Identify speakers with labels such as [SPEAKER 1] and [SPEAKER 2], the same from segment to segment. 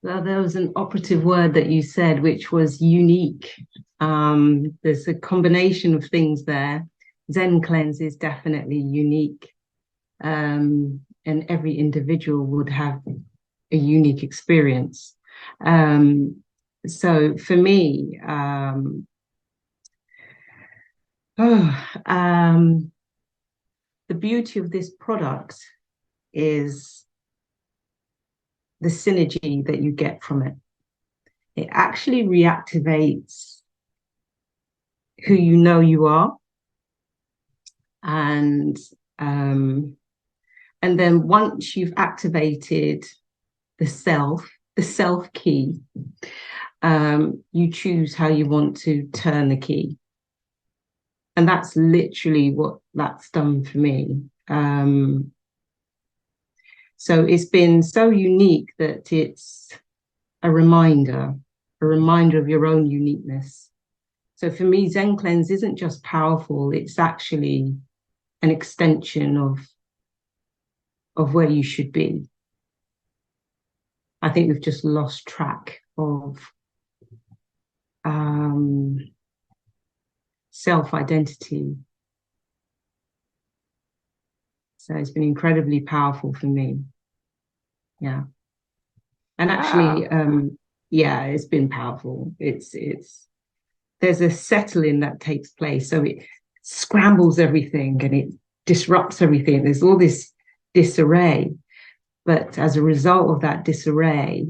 [SPEAKER 1] Well, there was an operative word that you said, which was unique. There's a combination of things there. ZenCleanz is definitely unique, and every individual would have a unique experience. So for me, oh, the beauty of this product is the synergy that you get from it. It actually reactivates who you know you are, and then once you've activated the self key, you choose how you want to turn the key. And that's literally what that's done for me. So it's been so unique that it's a reminder of your own uniqueness. So for me, ZenCleanz isn't just powerful, it's actually an extension of where you should be. I think we've just lost track of self-identity. So it's been incredibly powerful for me. Yeah. And actually, yeah, it's been powerful. It's there's a settling that takes place. So it scrambles everything and it disrupts everything. There's all this disarray. But as a result of that disarray,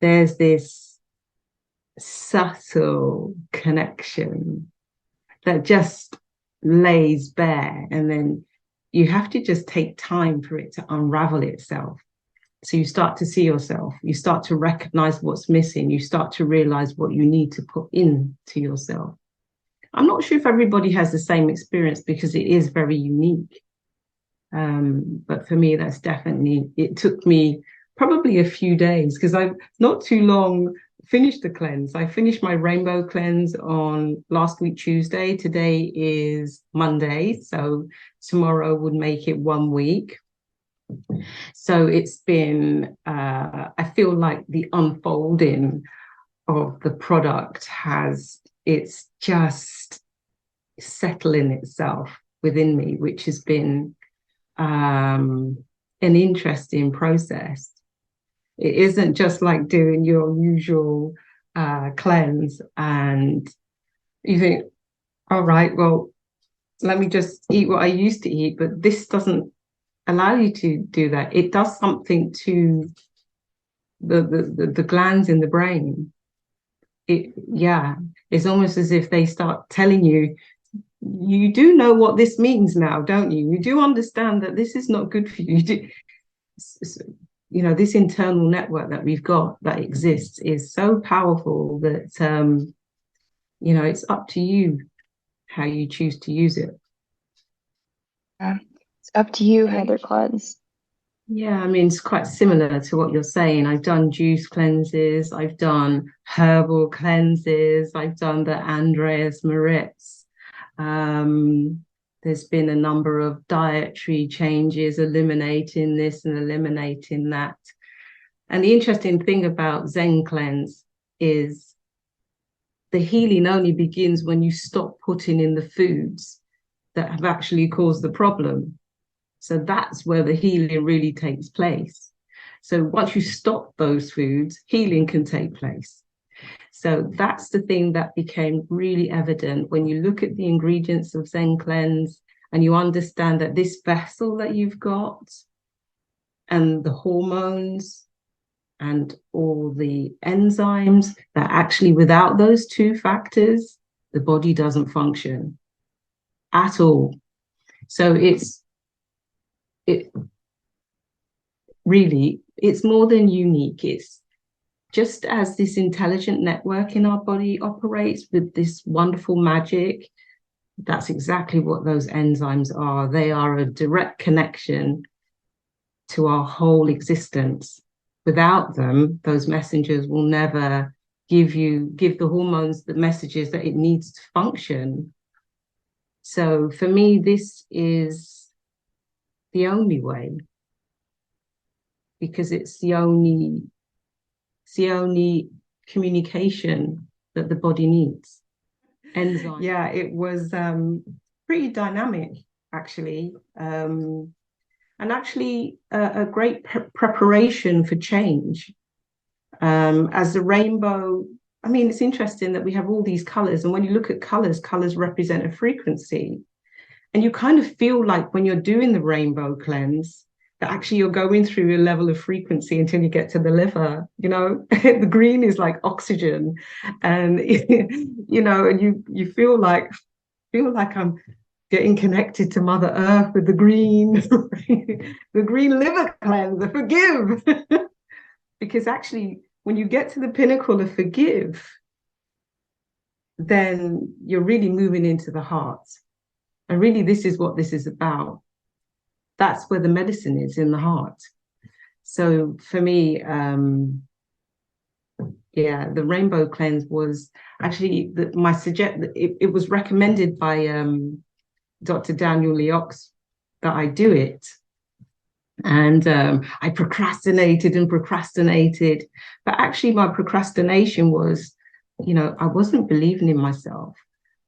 [SPEAKER 1] there's this subtle connection that just lays bare. And then you have to just take time for it to unravel itself. So you start to see yourself, you start to recognize what's missing, you start to realize what you need to put into yourself. I'm not sure if everybody has the same experience because it is very unique. But for me, that's definitely, it took me probably a few days because I've not too long finished the cleanse. I finished my rainbow cleanse on last week, Tuesday. Today is Monday. So tomorrow would make it 1 week. So it's been, I feel like the unfolding of the product it's just settling itself within me, which has been an interesting process. It isn't just like doing your usual cleanse and you think, all right, well, let me just eat what I used to eat, but this doesn't allow you to do that. It does something to the glands in the brain. It's almost as if they start telling you, you do know what this means now, don't you? You do understand that this is not good for you. This internal network that we've got that exists is so powerful that, it's up to you how you choose to use it.
[SPEAKER 2] It's up to you how they're cleansed.
[SPEAKER 1] Yeah, I mean, it's quite similar to what you're saying. I've done juice cleanses, I've done herbal cleanses, I've done the Andreas Moritz. There's been a number of dietary changes, eliminating this and eliminating that. And the interesting thing about ZenCleanz is the healing only begins when you stop putting in the foods that have actually caused the problem. So that's where the healing really takes place. So once you stop those foods, healing can take place. So that's the thing that became really evident when you look at the ingredients of ZenCleanz and you understand that this vessel that you've got and the hormones and all the enzymes, that actually without those two factors, the body doesn't function at all. So it's more than unique. It's just as this intelligent network in our body operates with this wonderful magic, that's exactly what those enzymes are. They are a direct connection to our whole existence. Without them, those messengers will never give the hormones the messages that it needs to function. So for me, this is the only way, because it's the only It's the only communication that the body needs. Enzyme. Yeah, it was pretty dynamic, actually. And actually a great preparation for change. As the rainbow, I mean, it's interesting that we have all these colors. And when you look at colors represent a frequency. And you kind of feel like when you're doing the rainbow cleanse, that actually you're going through a level of frequency until you get to the liver. The green is like oxygen, and and you feel like I'm getting connected to Mother Earth with the green, the green liver cleanse, the forgive. Because actually, when you get to the pinnacle of forgive, then you're really moving into the heart. And really, this is what this is about. That's where the medicine is, in the heart. So for me, the rainbow cleanse was actually it was recommended by Dr. Daniel Leox that I do it. And I procrastinated, but actually my procrastination was, I wasn't believing in myself,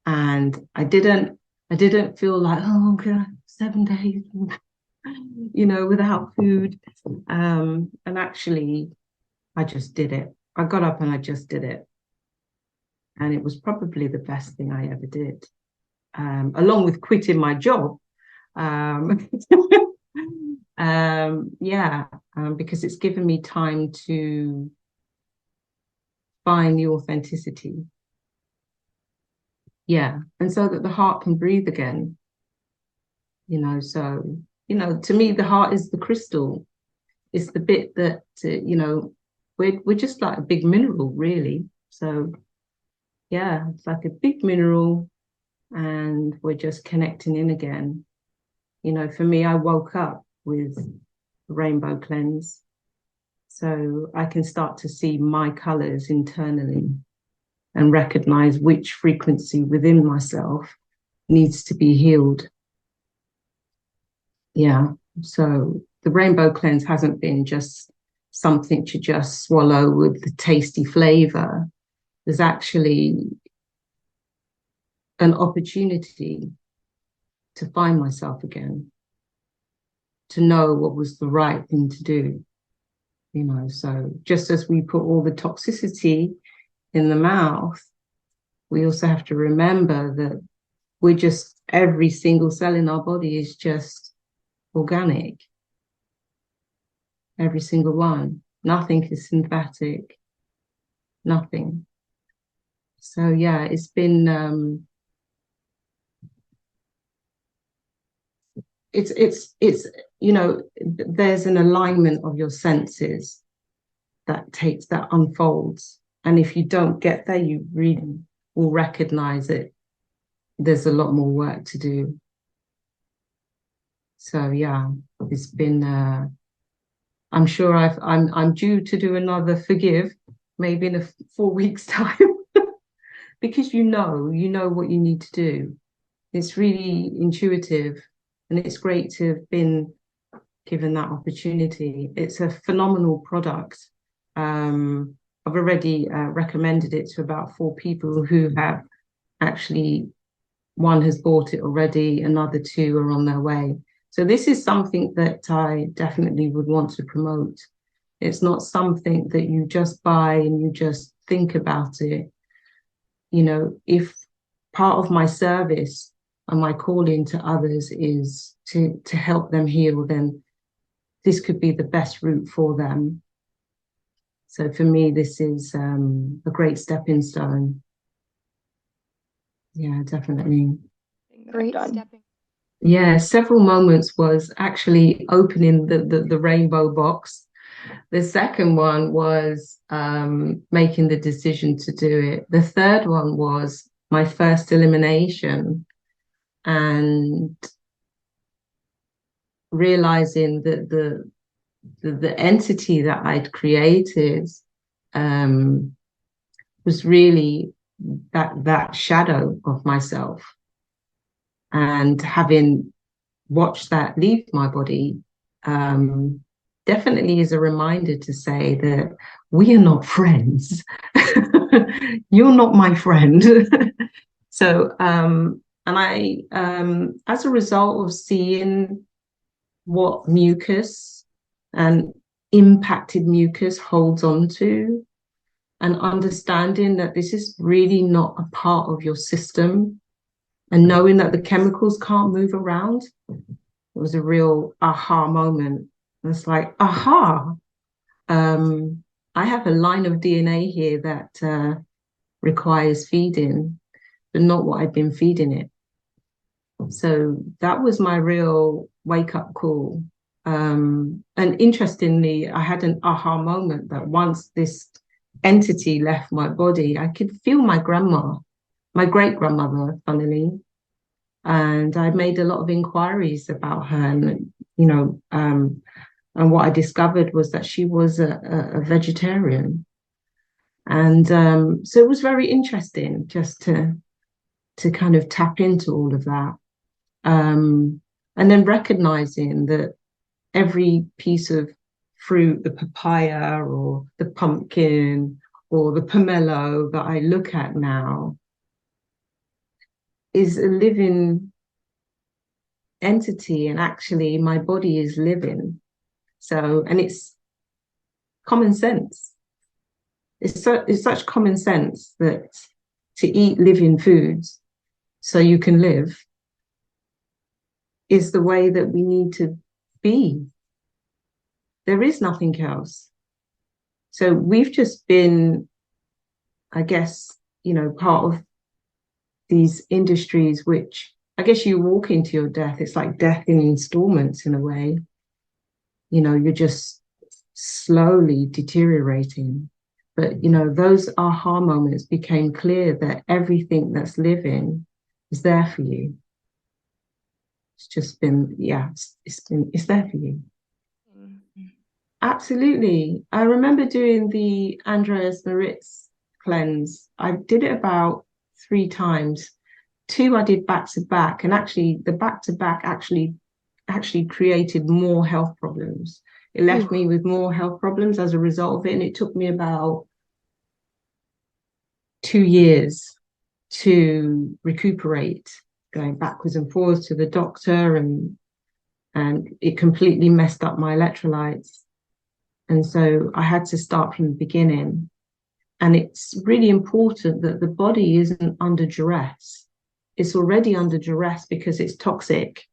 [SPEAKER 1] and I didn't feel like, oh God, 7 days, without food. And actually, I just did it. I got up and I just did it. And it was probably the best thing I ever did, along with quitting my job. Because it's given me time to find the authenticity. Yeah. And so that the heart can breathe again. So, to me, the heart is the crystal. It's the bit that, we're just like a big mineral, really. So, yeah, it's like a big mineral, and we're just connecting in again. For me, I woke up with rainbow cleanse, so I can start to see my colors internally and recognize which frequency within myself needs to be healed. Yeah, so the rainbow cleanse hasn't been just something to just swallow with the tasty flavor. There's actually an opportunity to find myself again, to know what was the right thing to do. So just as we put all the toxicity in the mouth, we also have to remember that every single cell in our body is just organic. Every single one. Nothing is synthetic. Nothing. So yeah, it's been there's an alignment of your senses that unfolds. And if you don't get there, you really will recognize it. There's a lot more work to do. So yeah, it's been I'm sure I'm due to do another forgive, maybe in 4 weeks' time. Because you know what you need to do. It's really intuitive, and it's great to have been given that opportunity. It's a phenomenal product. I've already recommended it to about 4 people who have actually, one has bought it already, another 2 are on their way. So this is something that I definitely would want to promote. It's not something that you just buy and you just think about it. If part of my service and my calling to others is to help them heal, then this could be the best route for them. So for me, this is a great stepping stone. Yeah, definitely.
[SPEAKER 2] Great stepping.
[SPEAKER 1] Yeah, several moments was actually opening the rainbow box. The second one was making the decision to do it. The third one was my first elimination, and realizing that the entity that I'd created was really that shadow of myself. And having watched that leave my body, definitely is a reminder to say that we are not friends. You're not my friend. So, and I, as a result of seeing what mucus and impacted mucus holds on to, and understanding that this is really not a part of your system, and knowing that the chemicals can't move around, it was a real aha moment. It's like, aha, I have a line of DNA here that requires feeding, but not what I've been feeding it. So that was my real wake up call. And interestingly, I had an aha moment that once this entity left my body, I could feel my grandma, my great grandmother, funnily. And I made a lot of inquiries about her, and and what I discovered was that she was a vegetarian. And so it was very interesting just to kind of tap into all of that. And then recognizing that every piece of fruit, the papaya or the pumpkin or the pomelo that I look at now, is a living entity, and actually my body is living. So, and it's common sense. It's such common sense that to eat living foods so you can live is the way that we need to be. There is nothing else. So we've just been, I guess, part of these industries, which I guess you walk into your death. It's like death in installments in a way. You're just slowly deteriorating. But, those aha moments became clear that everything that's living is there for you. It's just been, yeah, it's there for you. Absolutely. I remember doing the Andreas Moritz cleanse. I did it about 3 times. 2 I did back to back, and actually the back to back actually created more health problems. It left me with more health problems as a result of it, and it took me about 2 years to recuperate, going backwards and forwards to the doctor, and it completely messed up my electrolytes. And so I had to start from the beginning. And it's really important that the body isn't under duress. It's already under duress because it's toxic.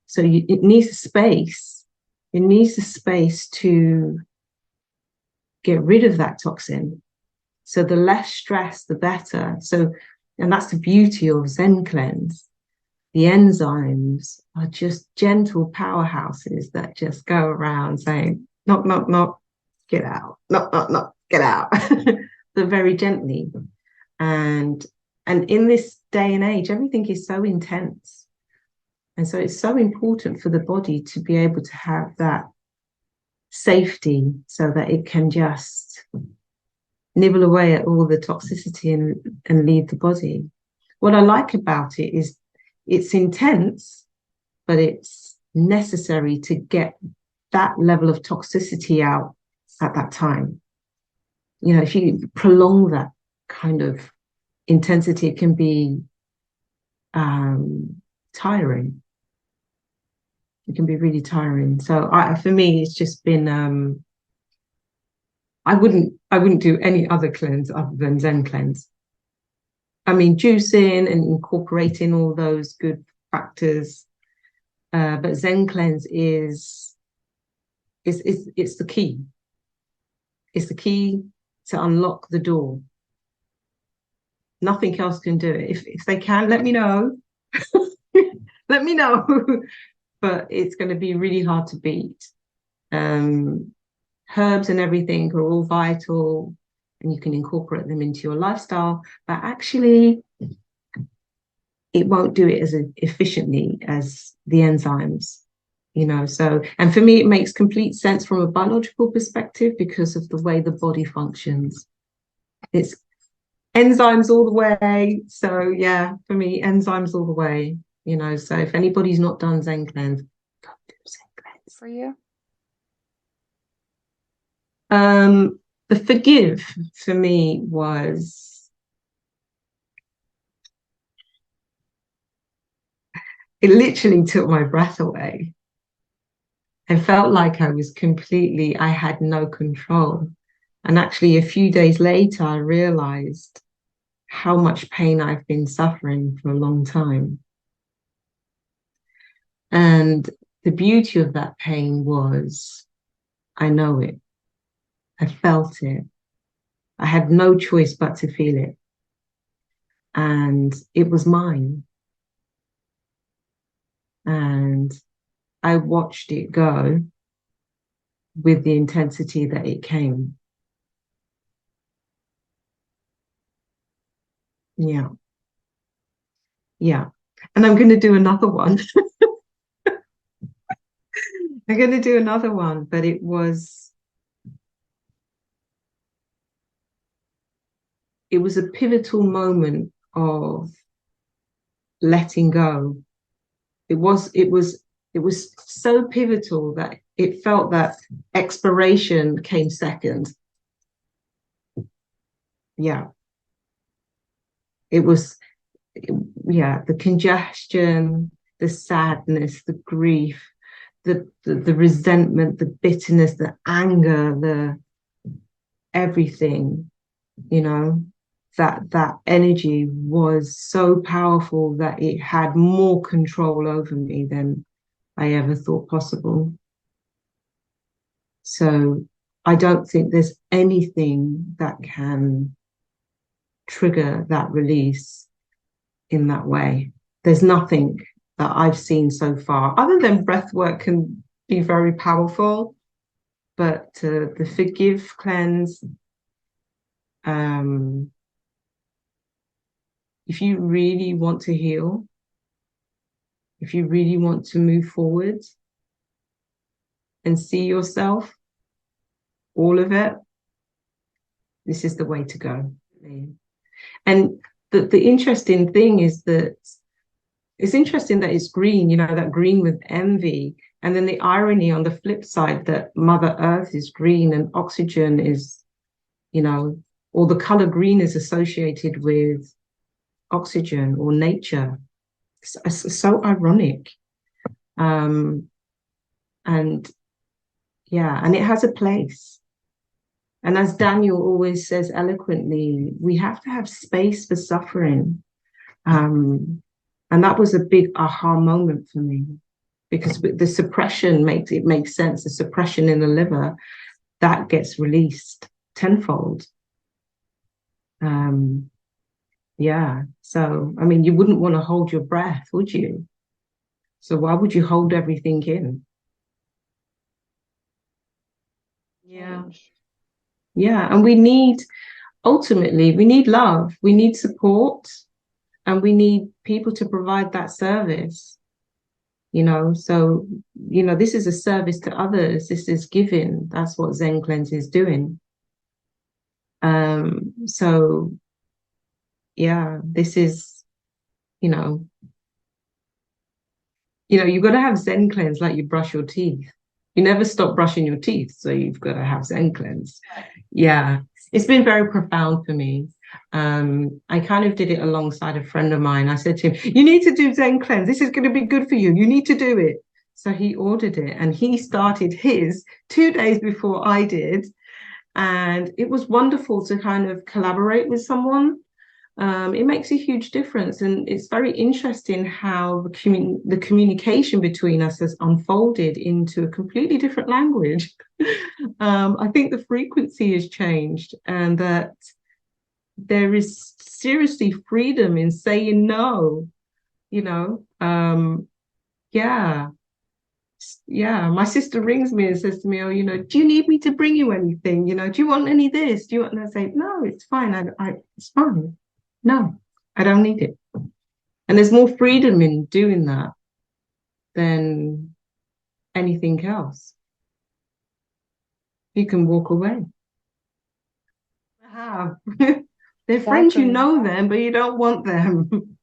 [SPEAKER 1] So it needs a space. It needs a space to get rid of that toxin. So the less stress, the better. So, and that's the beauty of ZenCleanz. The enzymes are just gentle powerhouses that just go around saying, knock, knock, knock, get out. Knock, knock, knock, get out. But very gently. And in this day and age, everything is so intense. And so it's so important for the body to be able to have that safety so that it can just nibble away at all the toxicity and leave the body. What I like about it is it's intense, but it's necessary to get that level of toxicity out at that time. If you prolong that kind of intensity, it can be tiring. It can be really tiring. So for me, it's just been, I wouldn't do any other cleanse other than ZenCleanz. I mean, juicing and incorporating all those good factors, but ZenCleanz is it's the key. It's the key to unlock the door. Nothing else can do it. If they can, let me know. Let me know. But it's going to be really hard to beat. Herbs and everything are all vital, and you can incorporate them into your lifestyle, but actually it won't do it as efficiently as the enzymes. So, and for me, it makes complete sense from a biological perspective because of the way the body functions. It's enzymes all the way. So yeah, for me, enzymes all the way, so if anybody's not done ZenCleanz, go do ZenCleanz.
[SPEAKER 2] For you?
[SPEAKER 1] The forgive for me was, it literally took my breath away. I felt like I had no control. And actually, a few days later, I realized how much pain I've been suffering for a long time. And the beauty of that pain was, I know it. I felt it. I had no choice but to feel it. And it was mine. And I watched it go with the intensity that it came. Yeah. Yeah. And I'm going to do another one. I'm going to do another one, but it was a pivotal moment of letting go. It was so pivotal that it felt that expiration came second. Yeah. It was, yeah, the congestion, the sadness, the grief, the resentment, the bitterness, the anger, the everything, you know, that energy was so powerful that it had more control over me than I ever thought possible. So I don't think there's anything that can trigger that release in that way. There's nothing that I've seen so far, other than breath work can be very powerful, but the forgive cleanse, um, if you really want to heal, if you really want to move forward and see yourself, all of it, this is the way to go. And the interesting thing is that it's interesting that it's green, that green with envy. And then the irony on the flip side that Mother Earth is green and oxygen is, or the color green is associated with oxygen or nature. It's so ironic. And yeah, and it has a place. And as Daniel always says eloquently, we have to have space for suffering. And that was a big aha moment for me, because the suppression makes sense. The suppression in the liver, that gets released tenfold. Yeah. So, I mean, you wouldn't want to hold your breath, would you? So why would you hold everything in? Yeah. Yeah. And ultimately, we need love, we need support, and we need people to provide that service. So, this is a service to others. This is giving. That's what ZenCleanz is doing. So yeah, this is, you know, you've got to have ZenCleanz like you brush your teeth. You never stop brushing your teeth, so you've got to have ZenCleanz. Yeah, it's been very profound for me. I kind of did it alongside a friend of mine. I said to him, you need to do ZenCleanz. This is going to be good for you. You need to do it. So he ordered it and he started his 2 days before I did. And it was wonderful to kind of collaborate with someone. It makes a huge difference. And it's very interesting how the communication between us has unfolded into a completely different language. I think the frequency has changed, and that there is seriously freedom in saying no, yeah. Yeah, my sister rings me and says to me, oh, do you need me to bring you anything? Do you want any of this? Do you want? And I say, no, it's fine. It's fine. No, I don't need it. And there's more freedom in doing that than anything else. You can walk away. They're friends, you know them, but you don't want them.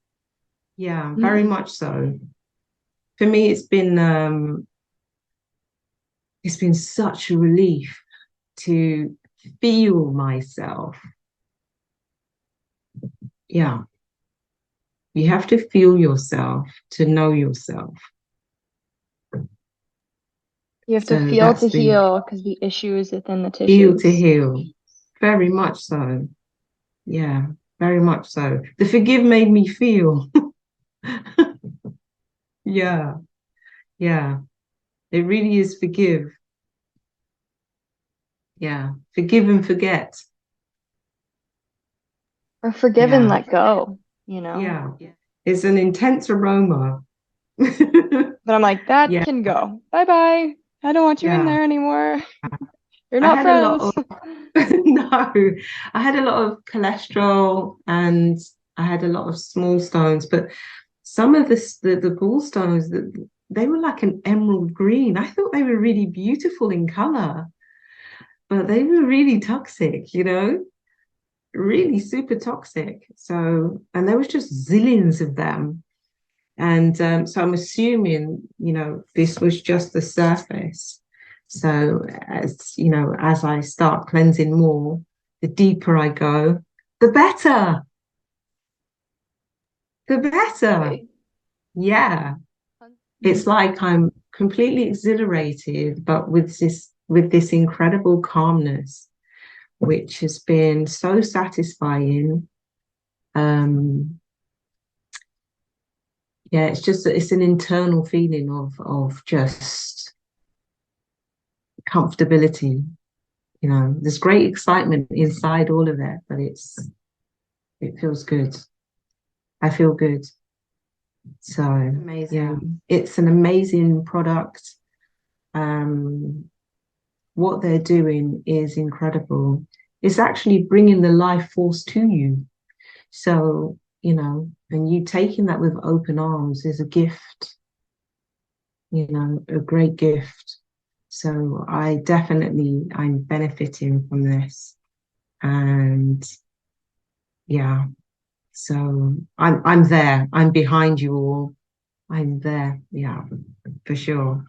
[SPEAKER 1] Yeah, very much so. For me, it's been such a relief to feel myself. Yeah. You have to feel yourself to know yourself.
[SPEAKER 2] You have to
[SPEAKER 1] So
[SPEAKER 2] feel
[SPEAKER 1] that's
[SPEAKER 2] to
[SPEAKER 1] the
[SPEAKER 2] heal because the issue is within the
[SPEAKER 1] feel to
[SPEAKER 2] tissues.
[SPEAKER 1] heal. Very much so. Yeah, very much so. The forgive made me feel. Yeah, yeah. It really is forgive. Yeah. Forgive and forget.
[SPEAKER 2] Or forgive and
[SPEAKER 1] Yeah.
[SPEAKER 2] let go, you know?
[SPEAKER 1] Yeah. It's an intense aroma.
[SPEAKER 2] But I'm like, that
[SPEAKER 1] Yeah,
[SPEAKER 2] can go. Bye bye. I don't want you in
[SPEAKER 1] yeah.
[SPEAKER 2] there anymore. You're
[SPEAKER 1] I
[SPEAKER 2] not
[SPEAKER 1] had a lot
[SPEAKER 2] friends.
[SPEAKER 1] of no, I had a lot of cholesterol and I had a lot of small stones, but some of the gallstones that they were like an emerald green. I thought they were really beautiful in color, but they were really toxic, really super toxic. So, and there was just zillions of them. And so I'm assuming, this was just the surface. So as I start cleansing more, the deeper I go, the better, the better.
[SPEAKER 2] Absolutely.
[SPEAKER 1] Yeah. It's like I'm completely exhilarated, but with this incredible calmness, which has been so satisfying. Um, yeah, it's an internal feeling of just comfortability. There's great excitement inside all of it, but it feels good. I feel good. So amazing. Yeah, it's an amazing product. Um, what they're doing is incredible. It's actually bringing the life force to you. So, and you taking that with open arms is a gift, a great gift. So I'm benefiting from this. And yeah, so I'm there. I'm behind you all. I'm there. Yeah, for sure.